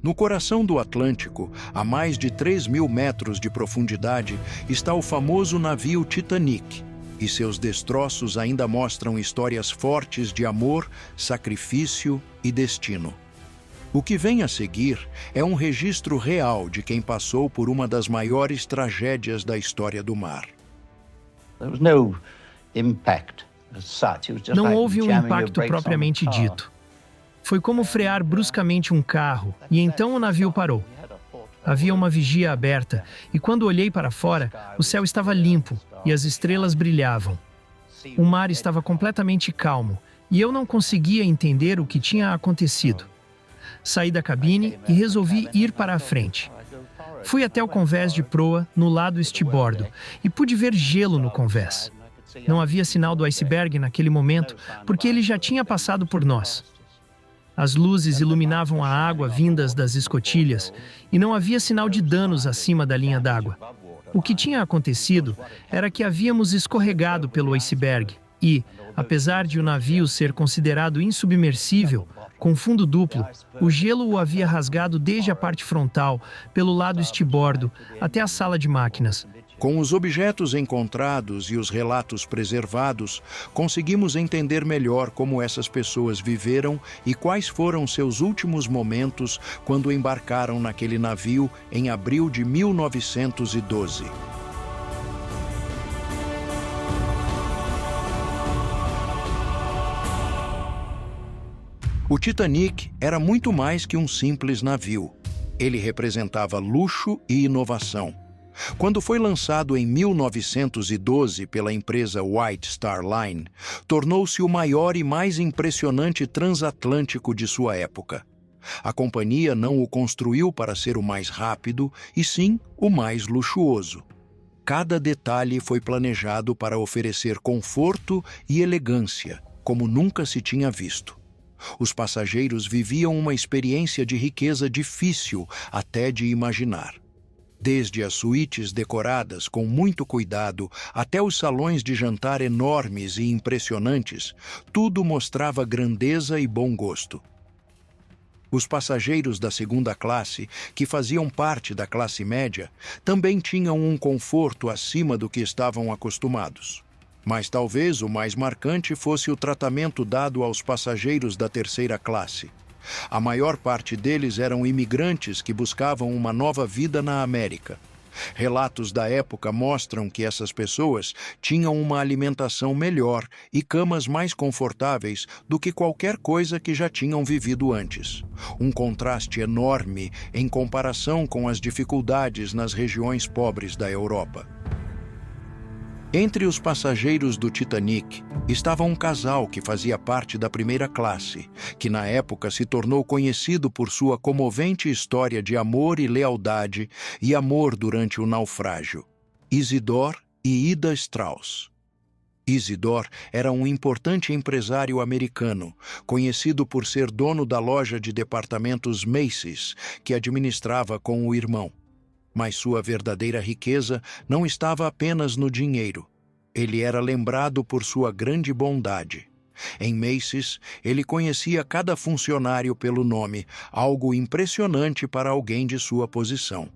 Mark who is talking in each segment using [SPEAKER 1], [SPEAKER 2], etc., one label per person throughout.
[SPEAKER 1] No coração do Atlântico, a mais de 3.000 metros de profundidade, está o famoso navio Titanic, e seus destroços ainda mostram histórias fortes de amor, sacrifício e destino. O que vem a seguir é um registro real de quem passou por uma das maiores tragédias da história do mar.
[SPEAKER 2] Não houve um impacto propriamente dito. Foi como frear bruscamente um carro, e então o navio parou. Havia uma vigia aberta, e quando olhei para fora, o céu estava limpo e as estrelas brilhavam. O mar estava completamente calmo, e eu não conseguia entender o que tinha acontecido. Saí da cabine e resolvi ir para a frente. Fui até o convés de proa, no lado estibordo, e pude ver gelo no convés. Não havia sinal do iceberg naquele momento, porque ele já tinha passado por nós. As luzes iluminavam a água vindas das escotilhas e não havia sinal de danos acima da linha d'água. O que tinha acontecido era que havíamos escorregado pelo iceberg e, apesar de o navio ser considerado insubmersível, com fundo duplo, o gelo o havia rasgado desde a parte frontal, pelo lado estibordo, até a sala de máquinas.
[SPEAKER 1] Com os objetos encontrados e os relatos preservados, conseguimos entender melhor como essas pessoas viveram e quais foram seus últimos momentos quando embarcaram naquele navio em abril de 1912. O Titanic era muito mais que um simples navio. Ele representava luxo e inovação. Quando foi lançado em 1912 pela empresa White Star Line, tornou-se o maior e mais impressionante transatlântico de sua época. A companhia não o construiu para ser o mais rápido, e sim o mais luxuoso. Cada detalhe foi planejado para oferecer conforto e elegância, como nunca se tinha visto. Os passageiros viviam uma experiência de riqueza difícil até de imaginar. Desde as suítes decoradas com muito cuidado até os salões de jantar enormes e impressionantes, tudo mostrava grandeza e bom gosto. Os passageiros da segunda classe, que faziam parte da classe média, também tinham um conforto acima do que estavam acostumados. Mas talvez o mais marcante fosse o tratamento dado aos passageiros da terceira classe. A maior parte deles eram imigrantes que buscavam uma nova vida na América. Relatos da época mostram que essas pessoas tinham uma alimentação melhor e camas mais confortáveis do que qualquer coisa que já tinham vivido antes. Um contraste enorme em comparação com as dificuldades nas regiões pobres da Europa. Entre os passageiros do Titanic estava um casal que fazia parte da primeira classe, que na época se tornou conhecido por sua comovente história de amor e lealdade e amor durante o naufrágio. Isidore e Ida Strauss. Isidore era um importante empresário americano, conhecido por ser dono da loja de departamentos Macy's, que administrava com o irmão. Mas sua verdadeira riqueza não estava apenas no dinheiro. Ele era lembrado por sua grande bondade. Em Macy's, ele conhecia cada funcionário pelo nome, algo impressionante para alguém de sua posição.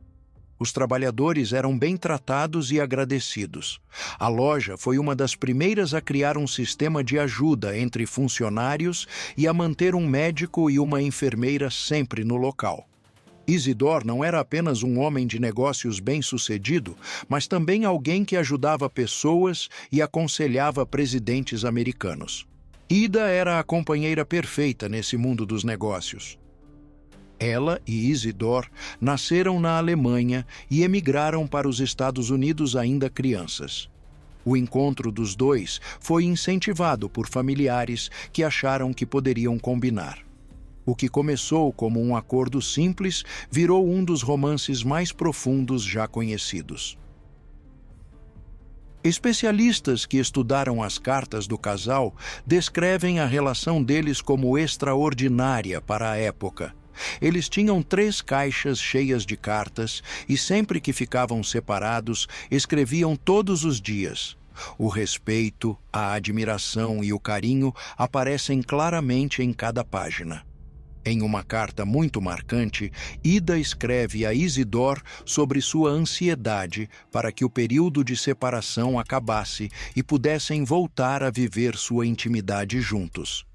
[SPEAKER 1] Os trabalhadores eram bem tratados e agradecidos. A loja foi uma das primeiras a criar um sistema de ajuda entre funcionários e a manter um médico e uma enfermeira sempre no local. Isidore não era apenas um homem de negócios bem-sucedido, mas também alguém que ajudava pessoas e aconselhava presidentes americanos. Ida era a companheira perfeita nesse mundo dos negócios. Ela e Isidore nasceram na Alemanha e emigraram para os Estados Unidos ainda crianças. O encontro dos dois foi incentivado por familiares que acharam que poderiam combinar. O que começou como um acordo simples virou um dos romances mais profundos já conhecidos. Especialistas que estudaram as cartas do casal descrevem a relação deles como extraordinária para a época. Eles tinham 3 caixas cheias de cartas e sempre que ficavam separados, escreviam todos os dias. O respeito, a admiração e o carinho aparecem claramente em cada página. Em uma carta muito marcante, Ida escreve a Isidore sobre sua ansiedade para que o período de separação acabasse e pudessem voltar a viver sua intimidade juntos.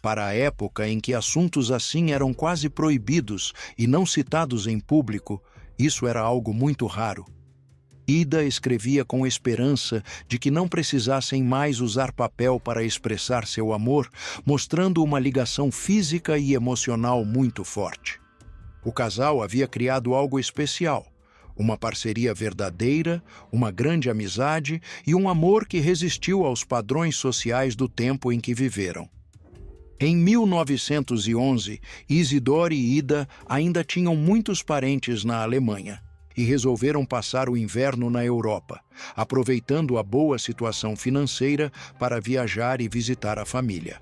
[SPEAKER 1] Para a época em que assuntos assim eram quase proibidos e não citados em público, isso era algo muito raro. Ida escrevia com esperança de que não precisassem mais usar papel para expressar seu amor, mostrando uma ligação física e emocional muito forte. O casal havia criado algo especial, uma parceria verdadeira, uma grande amizade e um amor que resistiu aos padrões sociais do tempo em que viveram. Em 1911, Isidore e Ida ainda tinham muitos parentes na Alemanha e resolveram passar o inverno na Europa, aproveitando a boa situação financeira para viajar e visitar a família.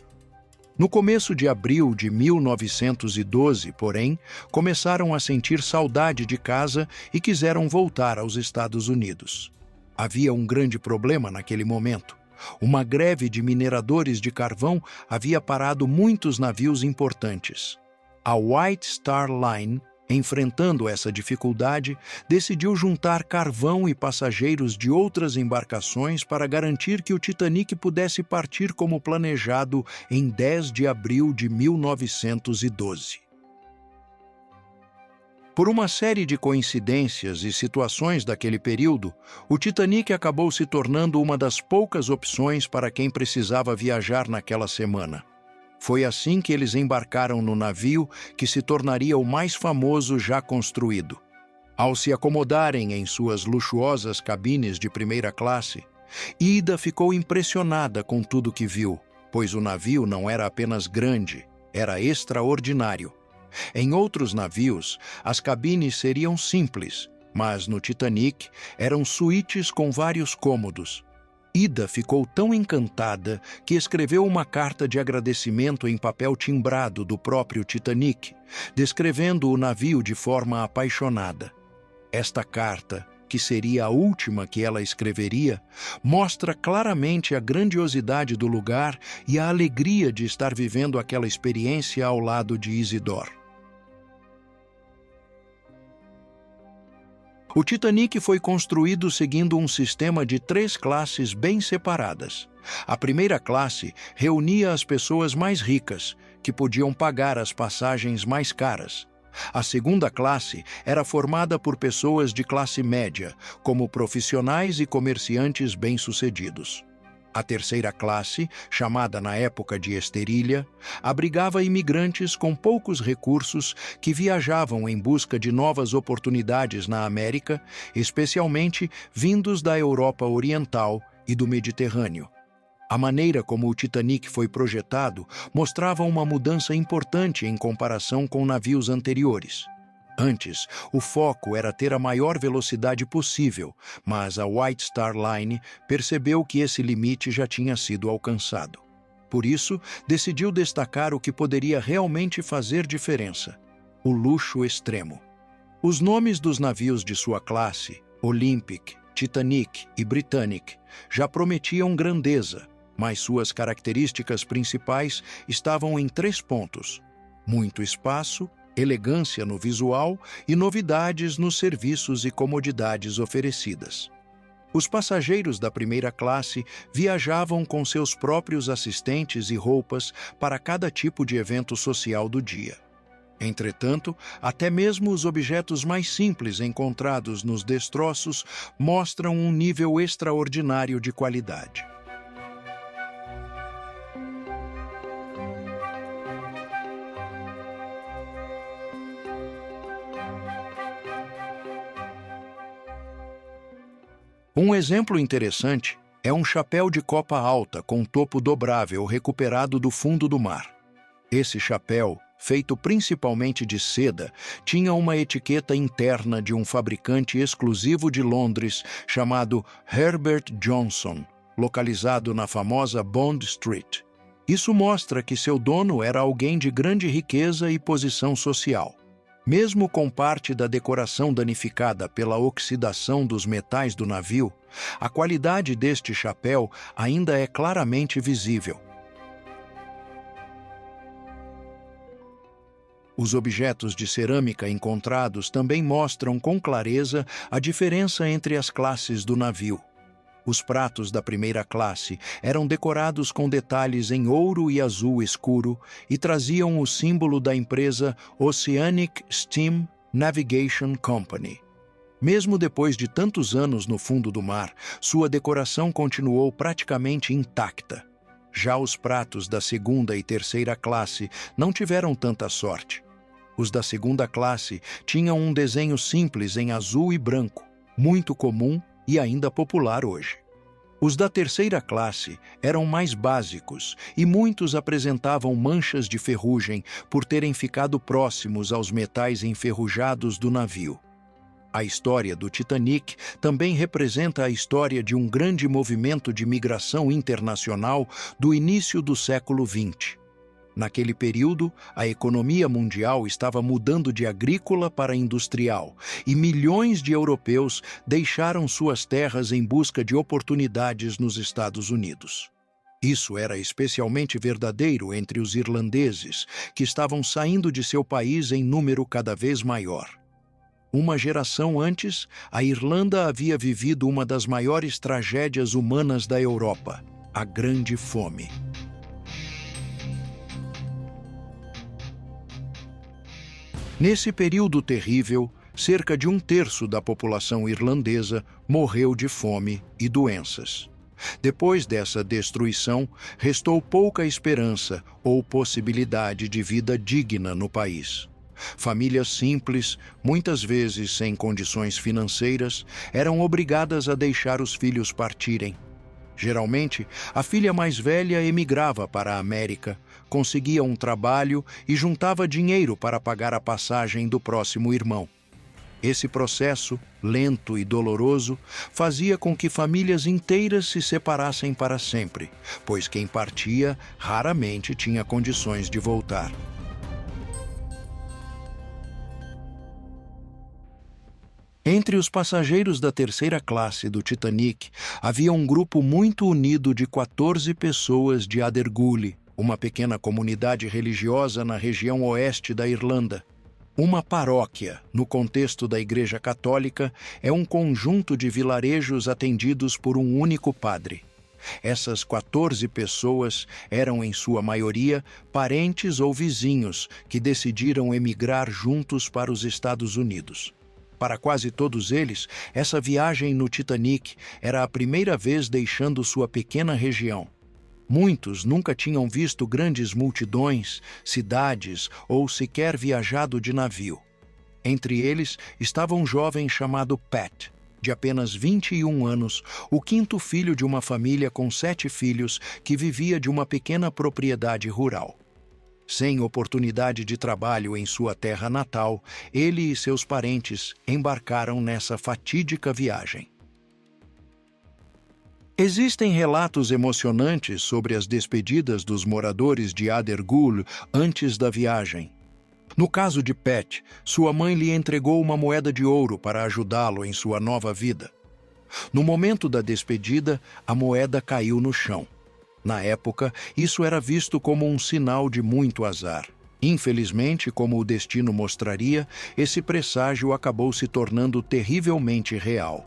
[SPEAKER 1] No começo de abril de 1912, porém, começaram a sentir saudade de casa e quiseram voltar aos Estados Unidos. Havia um grande problema naquele momento. Uma greve de mineradores de carvão havia parado muitos navios importantes. A White Star Line, enfrentando essa dificuldade, decidiu juntar carvão e passageiros de outras embarcações para garantir que o Titanic pudesse partir como planejado em 10 de abril de 1912. Por uma série de coincidências e situações daquele período, o Titanic acabou se tornando uma das poucas opções para quem precisava viajar naquela semana. Foi assim que eles embarcaram no navio que se tornaria o mais famoso já construído. Ao se acomodarem em suas luxuosas cabines de primeira classe, Ida ficou impressionada com tudo que viu, pois o navio não era apenas grande, era extraordinário. Em outros navios, as cabines seriam simples, mas no Titanic eram suítes com vários cômodos. Ida ficou tão encantada que escreveu uma carta de agradecimento em papel timbrado do próprio Titanic, descrevendo o navio de forma apaixonada. Esta carta, que seria a última que ela escreveria, mostra claramente a grandiosidade do lugar e a alegria de estar vivendo aquela experiência ao lado de Isidore. O Titanic foi construído seguindo um sistema de 3 classes bem separadas. A primeira classe reunia as pessoas mais ricas, que podiam pagar as passagens mais caras. A segunda classe era formada por pessoas de classe média, como profissionais e comerciantes bem-sucedidos. A terceira classe, chamada na época de esterilha, abrigava imigrantes com poucos recursos que viajavam em busca de novas oportunidades na América, especialmente vindos da Europa Oriental e do Mediterrâneo. A maneira como o Titanic foi projetado mostrava uma mudança importante em comparação com navios anteriores. Antes, o foco era ter a maior velocidade possível, mas a White Star Line percebeu que esse limite já tinha sido alcançado. Por isso, decidiu destacar o que poderia realmente fazer diferença: o luxo extremo. Os nomes dos navios de sua classe, Olympic, Titanic e Britannic, já prometiam grandeza, mas suas características principais estavam em 3 pontos: muito espaço, elegância no visual e novidades nos serviços e comodidades oferecidas. Os passageiros da primeira classe viajavam com seus próprios assistentes e roupas para cada tipo de evento social do dia. Entretanto, até mesmo os objetos mais simples encontrados nos destroços mostram um nível extraordinário de qualidade. Um exemplo interessante é um chapéu de copa alta com topo dobrável recuperado do fundo do mar. Esse chapéu, feito principalmente de seda, tinha uma etiqueta interna de um fabricante exclusivo de Londres chamado Herbert Johnson, localizado na famosa Bond Street. Isso mostra que seu dono era alguém de grande riqueza e posição social. Mesmo com parte da decoração danificada pela oxidação dos metais do navio, a qualidade deste chapéu ainda é claramente visível. Os objetos de cerâmica encontrados também mostram com clareza a diferença entre as classes do navio. Os pratos da primeira classe eram decorados com detalhes em ouro e azul escuro e traziam o símbolo da empresa Oceanic Steam Navigation Company. Mesmo depois de tantos anos no fundo do mar, sua decoração continuou praticamente intacta. Já os pratos da segunda e terceira classe não tiveram tanta sorte. Os da segunda classe tinham um desenho simples em azul e branco, muito comum e ainda popular hoje. Os da terceira classe eram mais básicos e muitos apresentavam manchas de ferrugem por terem ficado próximos aos metais enferrujados do navio. A história do Titanic também representa a história de um grande movimento de migração internacional do início do século XX. Naquele período, a economia mundial estava mudando de agrícola para industrial e milhões de europeus deixaram suas terras em busca de oportunidades nos Estados Unidos. Isso era especialmente verdadeiro entre os irlandeses, que estavam saindo de seu país em número cada vez maior. Uma geração antes, a Irlanda havia vivido uma das maiores tragédias humanas da Europa, a Grande Fome. Nesse período terrível, cerca de 1/3 da população irlandesa morreu de fome e doenças. Depois dessa destruição, restou pouca esperança ou possibilidade de vida digna no país. Famílias simples, muitas vezes sem condições financeiras, eram obrigadas a deixar os filhos partirem. Geralmente, a filha mais velha emigrava para a América, conseguia um trabalho e juntava dinheiro para pagar a passagem do próximo irmão. Esse processo, lento e doloroso, fazia com que famílias inteiras se separassem para sempre, pois quem partia raramente tinha condições de voltar. Entre os passageiros da terceira classe do Titanic, havia um grupo muito unido de 14 pessoas de Abergule, uma pequena comunidade religiosa na região oeste da Irlanda. Uma paróquia, no contexto da Igreja Católica, é um conjunto de vilarejos atendidos por um único padre. Essas 14 pessoas eram, em sua maioria, parentes ou vizinhos que decidiram emigrar juntos para os Estados Unidos. Para quase todos eles, essa viagem no Titanic era a primeira vez deixando sua pequena região. Muitos nunca tinham visto grandes multidões, cidades ou sequer viajado de navio. Entre eles estava um jovem chamado Pat, de apenas 21 anos, o quinto filho de uma família com 7 filhos que vivia de uma pequena propriedade rural. Sem oportunidade de trabalho em sua terra natal, ele e seus parentes embarcaram nessa fatídica viagem. Existem relatos emocionantes sobre as despedidas dos moradores de Abergule antes da viagem. No caso de Pat, sua mãe lhe entregou uma moeda de ouro para ajudá-lo em sua nova vida. No momento da despedida, a moeda caiu no chão. Na época, isso era visto como um sinal de muito azar. Infelizmente, como o destino mostraria, esse presságio acabou se tornando terrivelmente real.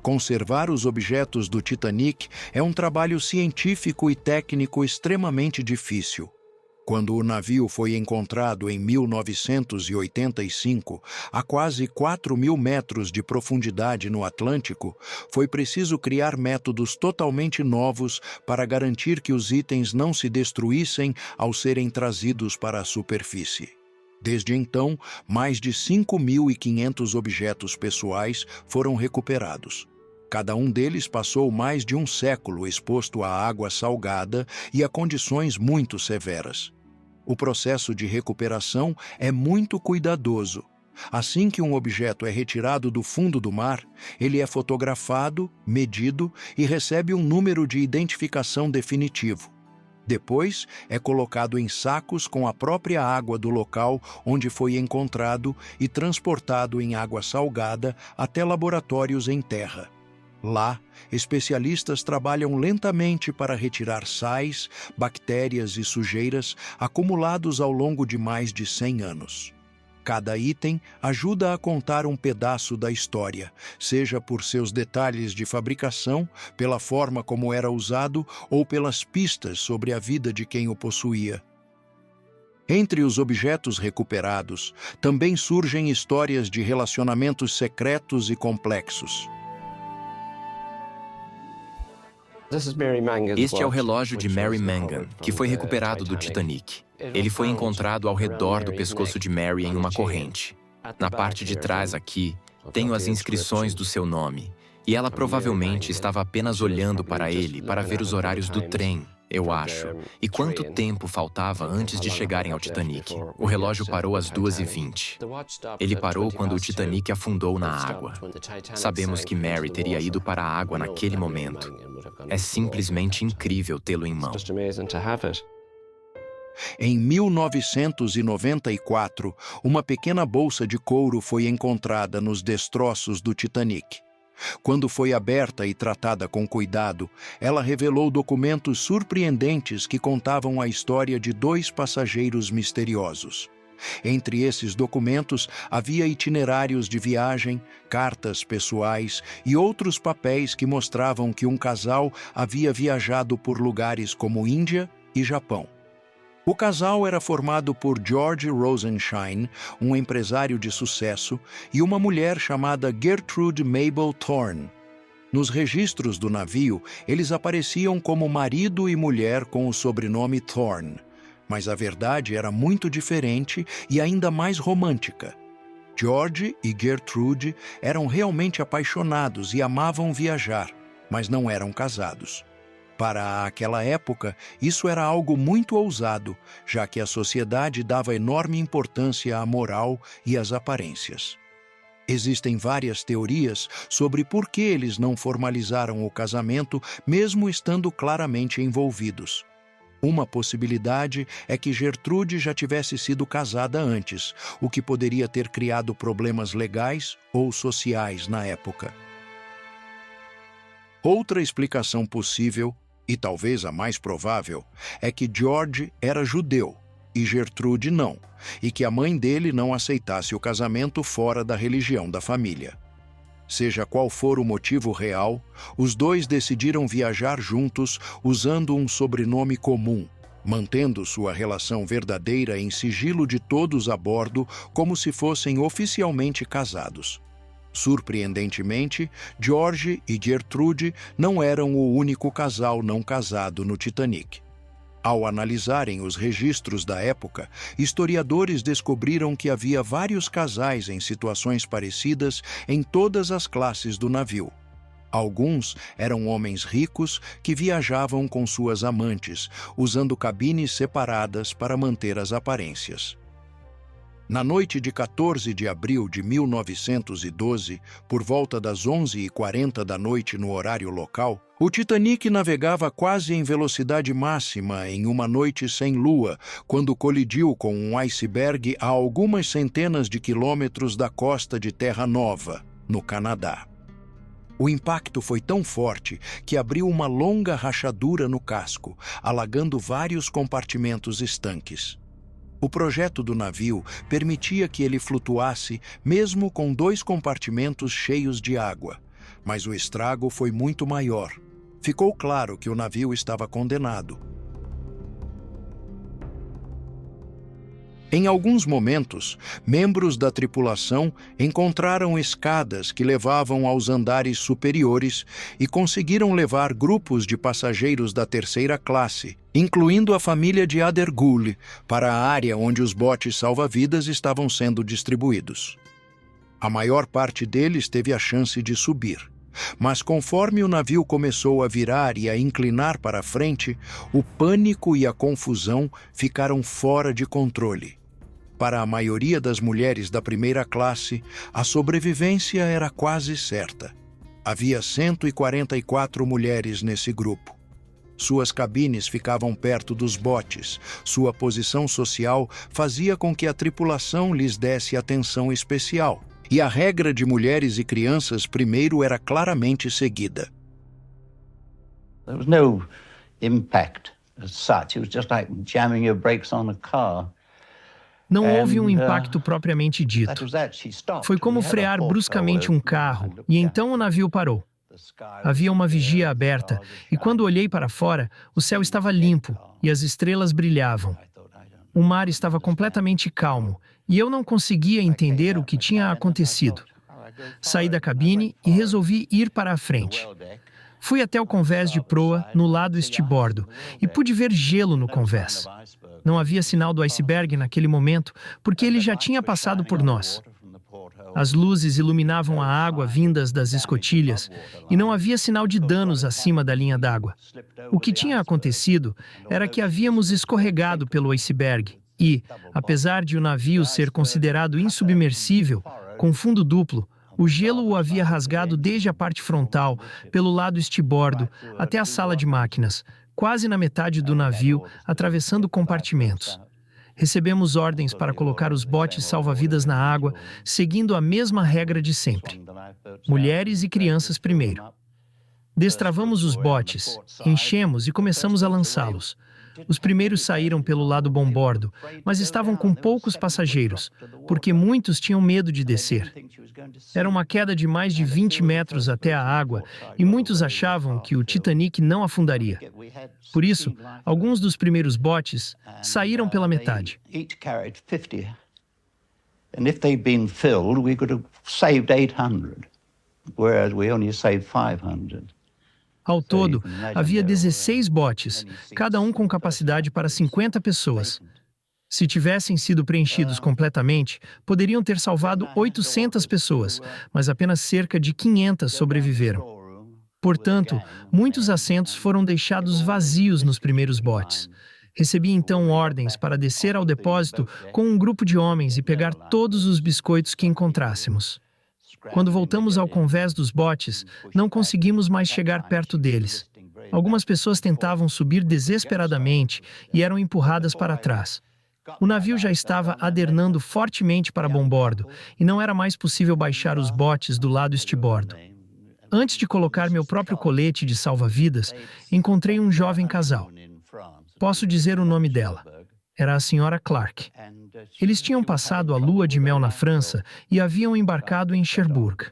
[SPEAKER 1] Conservar os objetos do Titanic é um trabalho científico e técnico extremamente difícil. Quando o navio foi encontrado em 1985, a quase 4.000 metros de profundidade no Atlântico, foi preciso criar métodos totalmente novos para garantir que os itens não se destruíssem ao serem trazidos para a superfície. Desde então, mais de 5.500 objetos pessoais foram recuperados. Cada um deles passou mais de um século exposto à água salgada e a condições muito severas. O processo de recuperação é muito cuidadoso. Assim que um objeto é retirado do fundo do mar, ele é fotografado, medido e recebe um número de identificação definitivo. Depois, é colocado em sacos com a própria água do local onde foi encontrado e transportado em água salgada até laboratórios em terra. Lá, especialistas trabalham lentamente para retirar sais, bactérias e sujeiras acumulados ao longo de mais de 100 anos. Cada item ajuda a contar um pedaço da história, seja por seus detalhes de fabricação, pela forma como era usado ou pelas pistas sobre a vida de quem o possuía. Entre os objetos recuperados, também surgem histórias de relacionamentos secretos e complexos.
[SPEAKER 3] Este é o relógio de Mary Mangan, que foi recuperado do Titanic. Ele foi encontrado ao redor do pescoço de Mary em uma corrente. Na parte de trás aqui, tenho as inscrições do seu nome. E ela provavelmente estava apenas olhando para ele para ver os horários do trem, eu acho. E quanto tempo faltava antes de chegarem ao Titanic? O relógio parou às 2h20. Ele parou quando o Titanic afundou na água. Sabemos que Mary teria ido para a água naquele momento. É simplesmente incrível tê-lo em mão.
[SPEAKER 1] Em 1994, uma pequena bolsa de couro foi encontrada nos destroços do Titanic. Quando foi aberta e tratada com cuidado, ela revelou documentos surpreendentes que contavam a história de 2 passageiros misteriosos. Entre esses documentos havia itinerários de viagem, cartas pessoais e outros papéis que mostravam que um casal havia viajado por lugares como Índia e Japão. O casal era formado por George Rosenshine, um empresário de sucesso, e uma mulher chamada Gertrude Mabel Thorne. Nos registros do navio, eles apareciam como marido e mulher com o sobrenome Thorne, mas a verdade era muito diferente e ainda mais romântica. George e Gertrude eram realmente apaixonados e amavam viajar, mas não eram casados. Para aquela época, isso era algo muito ousado, já que a sociedade dava enorme importância à moral e às aparências. Existem várias teorias sobre por que eles não formalizaram o casamento, mesmo estando claramente envolvidos. Uma possibilidade é que Gertrude já tivesse sido casada antes, o que poderia ter criado problemas legais ou sociais na época. Outra explicação possível, e talvez a mais provável, é que George era judeu e Gertrude não, e que a mãe dele não aceitasse o casamento fora da religião da família. Seja qual for o motivo real, os dois decidiram viajar juntos usando um sobrenome comum, mantendo sua relação verdadeira em sigilo de todos a bordo como se fossem oficialmente casados. Surpreendentemente, George e Gertrude não eram o único casal não casado no Titanic. Ao analisarem os registros da época, historiadores descobriram que havia vários casais em situações parecidas em todas as classes do navio. Alguns eram homens ricos que viajavam com suas amantes, usando cabines separadas para manter as aparências. Na noite de 14 de abril de 1912, por volta das 11h40 da noite no horário local, o Titanic navegava quase em velocidade máxima em uma noite sem lua, quando colidiu com um iceberg a algumas centenas de quilômetros da costa de Terra Nova, no Canadá. O impacto foi tão forte que abriu uma longa rachadura no casco, alagando vários compartimentos estanques. O projeto do navio permitia que ele flutuasse mesmo com 2 compartimentos cheios de água, mas o estrago foi muito maior. Ficou claro que o navio estava condenado. Em alguns momentos, membros da tripulação encontraram escadas que levavam aos andares superiores e conseguiram levar grupos de passageiros da 3ª classe, incluindo a família de Adergule, para a área onde os botes salva-vidas estavam sendo distribuídos. A maior parte deles teve a chance de subir, mas conforme o navio começou a virar e a inclinar para frente, o pânico e a confusão ficaram fora de controle. Para a maioria das mulheres da 1ª classe, a sobrevivência era quase certa. Havia 144 mulheres nesse grupo. Suas cabines ficavam perto dos botes. Sua posição social fazia com que a tripulação lhes desse atenção especial. E a regra de mulheres e crianças primeiro era claramente seguida.
[SPEAKER 4] There was no impact as such. It was just like jamming your brakes on a car.
[SPEAKER 2] Não houve um impacto propriamente dito. Foi como frear bruscamente um carro, e então o navio parou. Havia uma vigia aberta, e quando olhei para fora, o céu estava limpo e as estrelas brilhavam. O mar estava completamente calmo, e eu não conseguia entender o que tinha acontecido. Saí da cabine e resolvi ir para a frente. Fui até o convés de proa, no lado estibordo, e pude ver gelo no convés. Não havia sinal do iceberg naquele momento, porque ele já tinha passado por nós. As luzes iluminavam a água vindas das escotilhas, e não havia sinal de danos acima da linha d'água. O que tinha acontecido era que havíamos escorregado pelo iceberg e, apesar de o navio ser considerado insubmersível, com fundo duplo, o gelo o havia rasgado desde a parte frontal, pelo lado estibordo, até a sala de máquinas, quase na metade do navio, atravessando compartimentos. Recebemos ordens para colocar os botes salva-vidas na água, seguindo a mesma regra de sempre. Mulheres e crianças primeiro. Destravamos os botes, enchemos e começamos a lançá-los. Os primeiros saíram pelo lado bombordo, mas estavam com poucos passageiros, porque muitos tinham medo de descer. Era uma queda de mais de 20 metros até a água, e muitos achavam que o Titanic não afundaria. Por isso, alguns dos primeiros botes saíram pela metade.
[SPEAKER 4] And if they'd been filled, we could have saved 800, whereas we only saved 500.
[SPEAKER 2] Ao todo, havia 16 botes, cada um com capacidade para 50 pessoas. Se tivessem sido preenchidos completamente, poderiam ter salvado 800 pessoas, mas apenas cerca de 500 sobreviveram. Portanto, muitos assentos foram deixados vazios nos primeiros botes. Recebi então ordens para descer ao depósito com um grupo de homens e pegar todos os biscoitos que encontrássemos. Quando voltamos ao convés dos botes, não conseguimos mais chegar perto deles. Algumas pessoas tentavam subir desesperadamente e eram empurradas para trás. O navio já estava adernando fortemente para bombordo e não era mais possível baixar os botes do lado estibordo. Antes de colocar meu próprio colete de salva-vidas, encontrei um jovem casal. Posso dizer o nome dela. Era a senhora Clark. Eles tinham passado a lua de mel na França e haviam embarcado em Cherbourg.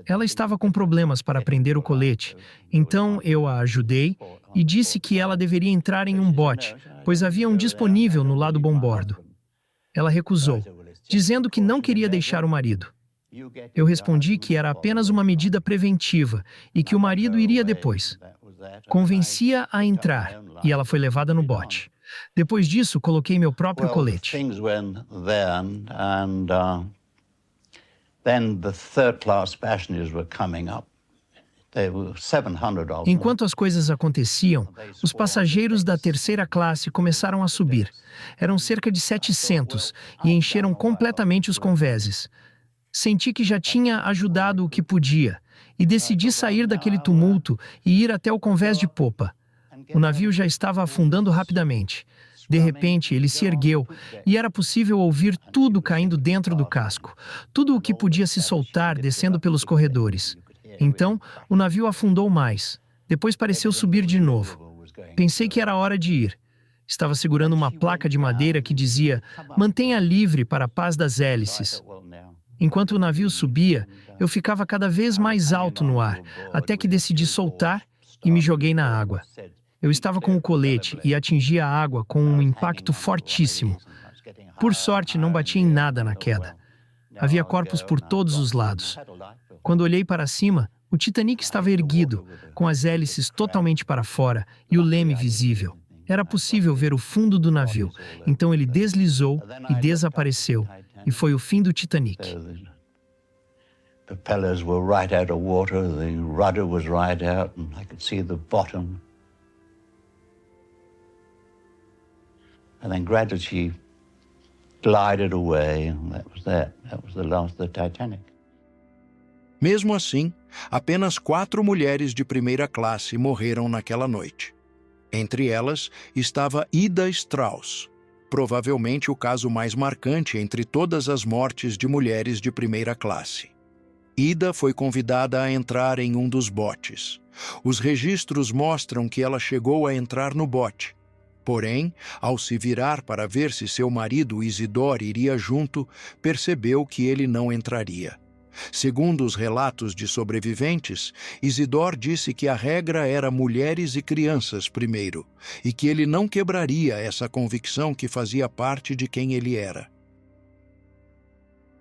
[SPEAKER 2] Ela estava com problemas para prender o colete, então eu a ajudei e disse que ela deveria entrar em um bote, pois havia um disponível no lado bombordo. Ela recusou, dizendo que não queria deixar o marido. Eu respondi que era apenas uma medida preventiva e que o marido iria depois. Convenci-a a entrar e ela foi levada no bote. Depois disso, coloquei meu próprio colete. Enquanto as coisas aconteciam, os passageiros da terceira classe começaram a subir. Eram cerca de 700 e encheram completamente os convéses. Senti que já tinha ajudado o que podia e decidi sair daquele tumulto e ir até o convés de popa. O navio já estava afundando rapidamente. De repente, ele se ergueu e era possível ouvir tudo caindo dentro do casco. Tudo o que podia se soltar descendo pelos corredores. Então, o navio afundou mais. Depois pareceu subir de novo. Pensei que era hora de ir. Estava segurando uma placa de madeira que dizia: "Mantenha livre para a paz das hélices". Enquanto o navio subia, eu ficava cada vez mais alto no ar, até que decidi soltar e me joguei na água. Eu estava com o colete e atingi a água com um impacto fortíssimo. Por sorte, não bati em nada na queda. Havia corpos por todos os lados. Quando olhei para cima, o Titanic estava erguido, com as hélices totalmente para fora e o leme visível. Era possível ver o fundo do navio, então ele deslizou e desapareceu, e foi o fim do Titanic.
[SPEAKER 4] The propellers were right out of water, the rudder was right out, and I could see the bottom. And then gradually she glided away, and that was that. That was the last of the Titanic.
[SPEAKER 1] Mesmo assim, apenas 4 mulheres de primeira classe morreram naquela noite. Entre elas estava Ida Strauss, provavelmente o caso mais marcante entre todas as mortes de mulheres de primeira classe. Ida foi convidada a entrar em um dos botes. Os registros mostram que ela chegou a entrar no bote. Porém, ao se virar para ver se seu marido Isidore iria junto, percebeu que ele não entraria. Segundo os relatos de sobreviventes, Isidore disse que a regra era mulheres e crianças primeiro, e que ele não quebraria essa convicção que fazia parte de quem ele era.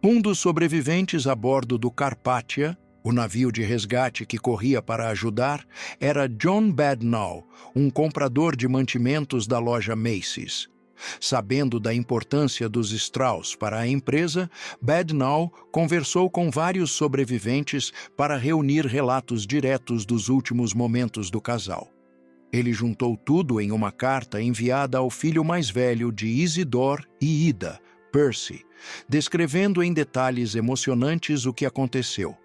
[SPEAKER 1] Um dos sobreviventes a bordo do Carpathia, o navio de resgate que corria para ajudar, era John Badenow, um comprador de mantimentos da loja Macy's. Sabendo da importância dos Strauss para a empresa, Badenow conversou com vários sobreviventes para reunir relatos diretos dos últimos momentos do casal. Ele juntou tudo em uma carta enviada ao filho mais velho de Isidore e Ida, Percy, descrevendo em detalhes emocionantes o que aconteceu.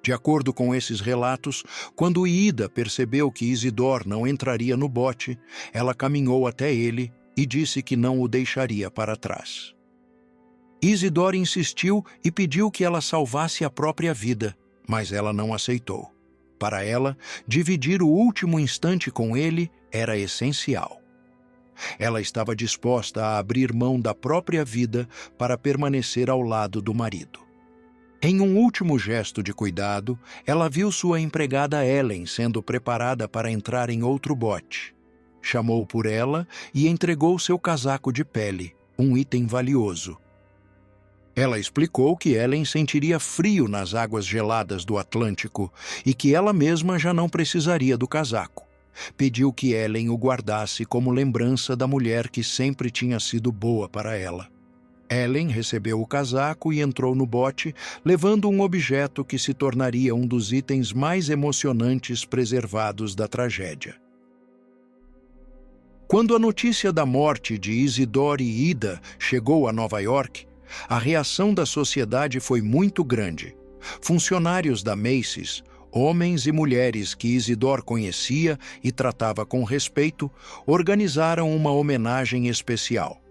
[SPEAKER 1] De acordo com esses relatos, quando Ida percebeu que Isidore não entraria no bote, ela caminhou até ele e disse que não o deixaria para trás. Isidore insistiu e pediu que ela salvasse a própria vida, mas ela não aceitou. Para ela, dividir o último instante com ele era essencial. Ela estava disposta a abrir mão da própria vida para permanecer ao lado do marido. Em um último gesto de cuidado, ela viu sua empregada Ellen sendo preparada para entrar em outro bote. Chamou por ela e entregou seu casaco de pele, um item valioso. Ela explicou que Ellen sentiria frio nas águas geladas do Atlântico e que ela mesma já não precisaria do casaco. Pediu que Ellen o guardasse como lembrança da mulher que sempre tinha sido boa para ela. Ellen recebeu o casaco e entrou no bote, levando um objeto que se tornaria um dos itens mais emocionantes preservados da tragédia. Quando a notícia da morte de Isidore e Ida chegou a Nova York, a reação da sociedade foi muito grande. Funcionários da Macy's, homens e mulheres que Isidore conhecia e tratava com respeito, organizaram uma homenagem especial.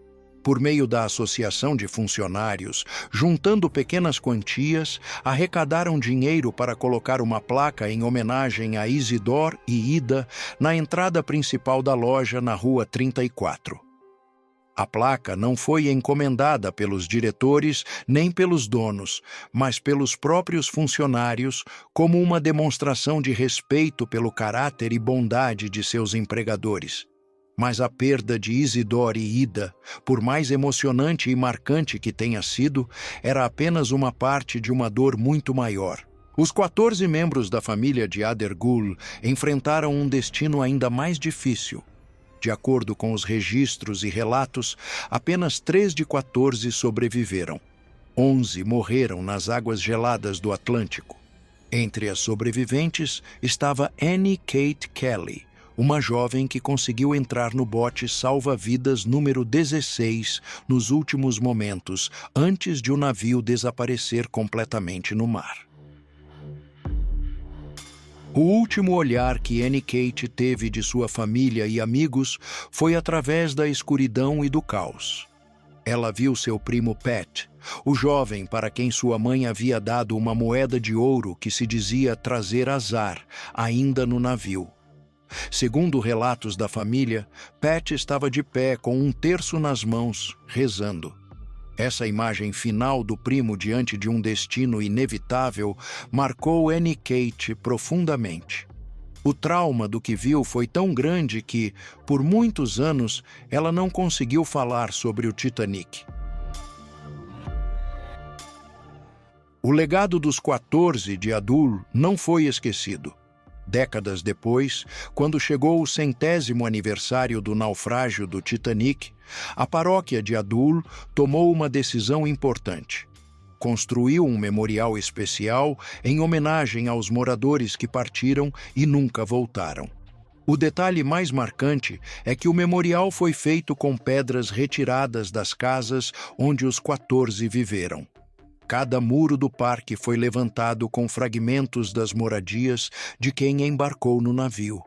[SPEAKER 1] Por meio da Associação de Funcionários, juntando pequenas quantias, arrecadaram dinheiro para colocar uma placa em homenagem a Isidore e Ida na entrada principal da loja na Rua 34. A placa não foi encomendada pelos diretores nem pelos donos, mas pelos próprios funcionários, como uma demonstração de respeito pelo caráter e bondade de seus empregadores. Mas a perda de Isidore e Ida, por mais emocionante e marcante que tenha sido, era apenas uma parte de uma dor muito maior. Os 14 membros da família de Adergul enfrentaram um destino ainda mais difícil. De acordo com os registros e relatos, apenas 3 de 14 sobreviveram. 11 morreram nas águas geladas do Atlântico. Entre as sobreviventes estava Annie Kate Kelly, uma jovem que conseguiu entrar no bote salva-vidas número 16 nos últimos momentos, antes de o navio desaparecer completamente no mar. O último olhar que Annie Kate teve de sua família e amigos foi através da escuridão e do caos. Ela viu seu primo Pat, o jovem para quem sua mãe havia dado uma moeda de ouro que se dizia trazer azar, ainda no navio. Segundo relatos da família, Pat estava de pé com um terço nas mãos, rezando. Essa imagem final do primo diante de um destino inevitável marcou Annie Kate profundamente. O trauma do que viu foi tão grande que, por muitos anos, ela não conseguiu falar sobre o Titanic. O legado dos 14 de Adul não foi esquecido. Décadas depois, quando chegou o 100º aniversário do naufrágio do Titanic, a paróquia de Adul tomou uma decisão importante. Construiu um memorial especial em homenagem aos moradores que partiram e nunca voltaram. O detalhe mais marcante é que o memorial foi feito com pedras retiradas das casas onde os 14 viveram. Cada muro do parque foi levantado com fragmentos das moradias de quem embarcou no navio.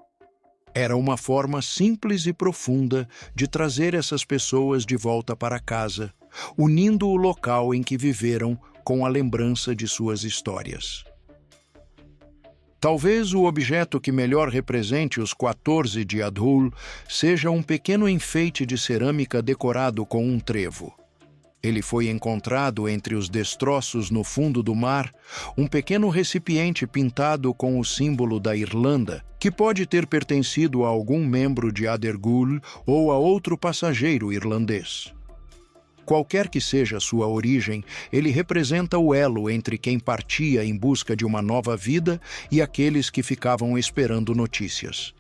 [SPEAKER 1] Era uma forma simples e profunda de trazer essas pessoas de volta para casa, unindo o local em que viveram com a lembrança de suas histórias. Talvez o objeto que melhor represente os 14 de Adhul seja um pequeno enfeite de cerâmica decorado com um trevo. Ele foi encontrado entre os destroços no fundo do mar, um pequeno recipiente pintado com o símbolo da Irlanda, que pode ter pertencido a algum membro de Adergul ou a outro passageiro irlandês. Qualquer que seja sua origem, ele representa o elo entre quem partia em busca de uma nova vida e aqueles que ficavam esperando notícias.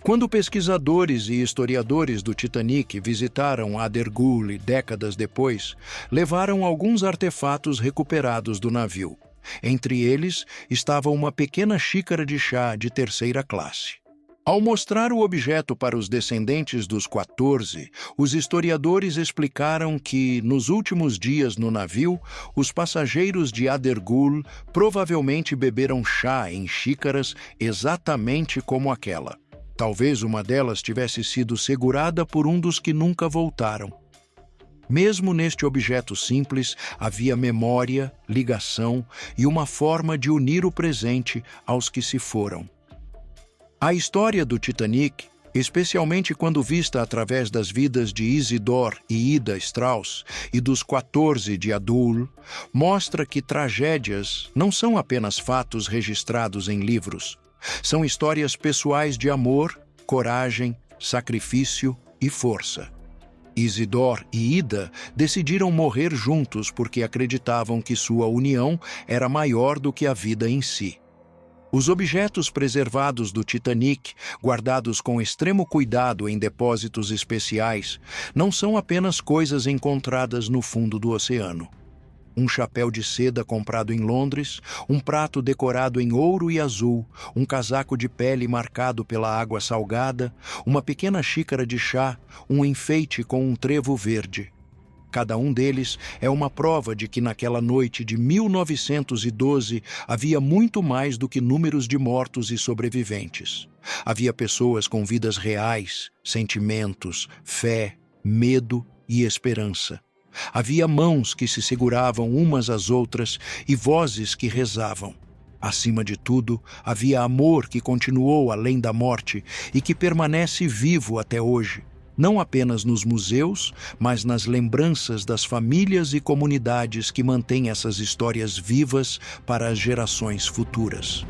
[SPEAKER 1] Quando pesquisadores e historiadores do Titanic visitaram Adergul décadas depois, levaram alguns artefatos recuperados do navio. Entre eles estava uma pequena xícara de chá de terceira classe. Ao mostrar o objeto para os descendentes dos 14, os historiadores explicaram que, nos últimos dias no navio, os passageiros de Adergul provavelmente beberam chá em xícaras exatamente como aquela. Talvez uma delas tivesse sido segurada por um dos que nunca voltaram. Mesmo neste objeto simples, havia memória, ligação e uma forma de unir o presente aos que se foram. A história do Titanic, especialmente quando vista através das vidas de Isidore e Ida Strauss e dos 14 de Adhul, mostra que tragédias não são apenas fatos registrados em livros. São histórias pessoais de amor, coragem, sacrifício e força. Isidore e Ida decidiram morrer juntos porque acreditavam que sua união era maior do que a vida em si. Os objetos preservados do Titanic, guardados com extremo cuidado em depósitos especiais, não são apenas coisas encontradas no fundo do oceano. Um chapéu de seda comprado em Londres, um prato decorado em ouro e azul, um casaco de pele marcado pela água salgada, uma pequena xícara de chá, um enfeite com um trevo verde. Cada um deles é uma prova de que naquela noite de 1912 havia muito mais do que números de mortos e sobreviventes. Havia pessoas com vidas reais, sentimentos, fé, medo e esperança. Havia mãos que se seguravam umas às outras e vozes que rezavam. Acima de tudo, havia amor que continuou além da morte e que permanece vivo até hoje, não apenas nos museus, mas nas lembranças das famílias e comunidades que mantêm essas histórias vivas para as gerações futuras.